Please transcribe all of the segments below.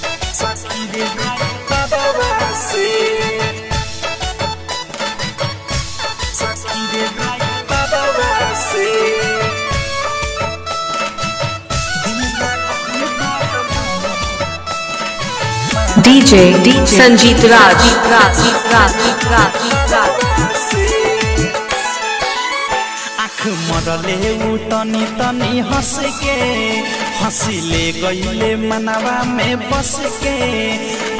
सखी रे ड्राइवरवा से सखी रे ड्राइवरवा से DJ संजीत राज आँख मरले उ तनी तनी हंस के हंसिले गईले मनवा में बस के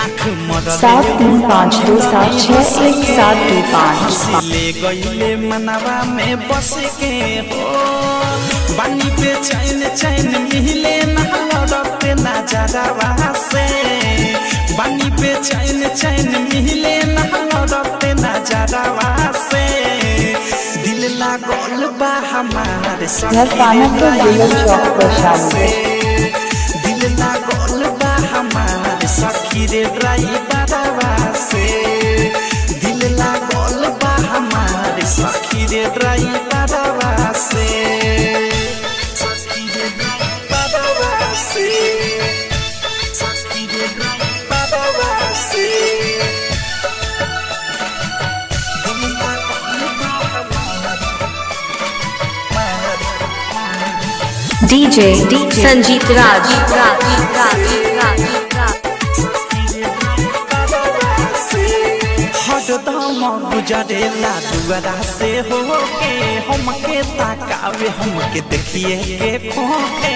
आँख मरले 7352761725 हंसिले गईले मनवा में बस के हो बानी पे चैन चैन मिले ना लड़ते नजरवा से बानी पे चैन चैन मिले ना लड़ते नजरवा से दिल लागल बा हमारे यह पानापुर जिला चौक पर शामिल है। दिल लागल बा हमारे सखी रे ड्राइवरवा से दिल लागल बा हमारे सखी रे ड्राइवरवा से सखी रे ड्राइवरवा से सखी रे ड्राइवरवा से दिल लागल बा DJ संजीत राज हरदम गुजरेला दुआरा से होके हमके ताकावे हमके देखिए के खोके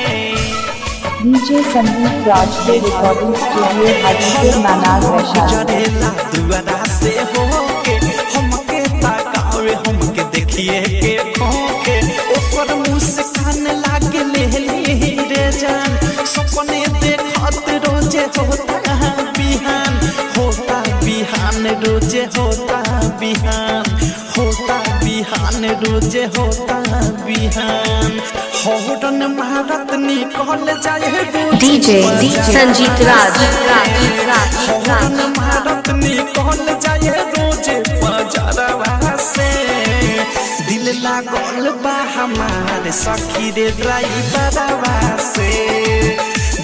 DJ संजीत राज के रिकॉर्डिंग स्टूडियो हाजीपुर मनार वैशाली। गुजरेला दुआरा से होके हमके ताकावे हमके देखिए के खोके ऊपर मुस्कान लागे ले रे जान सपने देखत रोजे होता बिहान रोजे होता बिहान रोजे होता बिहान हौरन मारत निकल जाए DJ संजीत राज हौरन मारत निकल जाए रोजे बाजारवा से दिल लागल बा हमारे सखी रे ड्राइवरवा से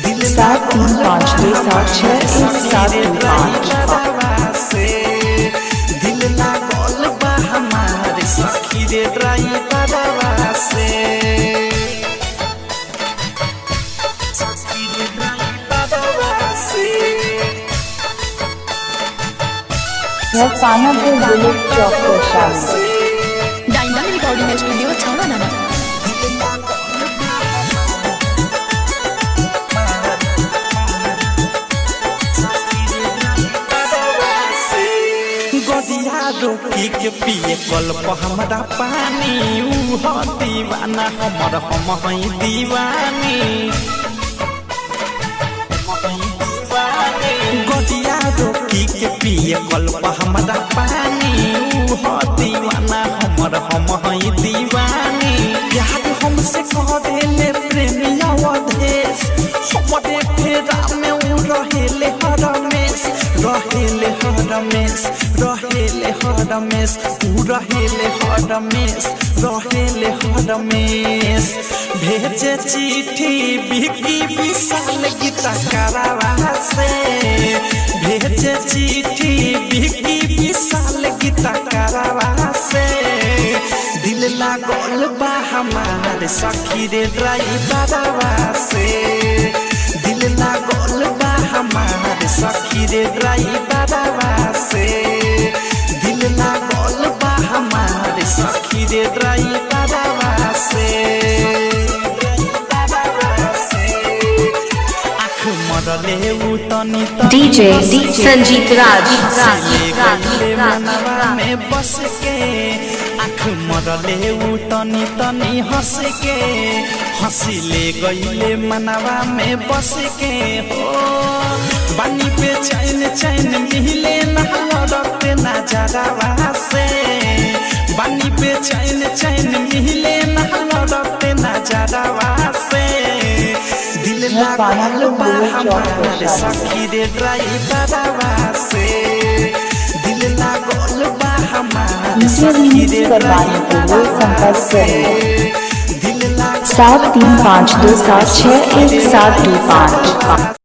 दिल लागल बा हमारे सखी रे ड्राइवरवा से दिल लागल बा हमारे सखी रे ड्राइवरवा से सखी रे ड्राइवरवा से यह पानापुर जिला चौक पर शामिल है। डायनामिक रिकॉर्डिंग स्टूडियो छावना नाना गदिया रोकी के पिए कल्प हमरा पानी ऊ हो दीवाना हमर हम हई दीवानी गदिया रोकी के पिए कल्प हमरा पानी ऊ हो दीवाना हमर हम हई दीवानी प्यार हमसे करेले प्रेमिया अवधेश हमरे फेरा में ऊ रहेले हरमेश रहेले हरमेश रहेले हरमेश ऊ रहेले हरमेश रहेले हरमेश भेजे चिट्ठी बिकी विशाल गीता करावा से भेजे चिट्ठी बिकी विशाल गीता करावा से दिल लागल बा हमारे सखी रे ड्राइवरवा से दिल लागल बा हमारे सखी रे ड्राइवरवा से दिल लागल बा हमारे सखी रे ड्राइवरवा से आँख मरले उ तनी DJ संजीत राज मनवा में बस के आँख मरले उ तनी तनी हंस के हंसिले गईले मनवा में बस के हो बानी पे चैन चैन मिले ना लड़ते नजरवा से बानी पे चैन चैन मिले ना लड़ते नजरवा से दिल लागल बा हमारे सखी रे ड्राइवरवा से दिल लागल बा हमारे सखी रे ड्राइवरवा से दिल लागल 7352761725।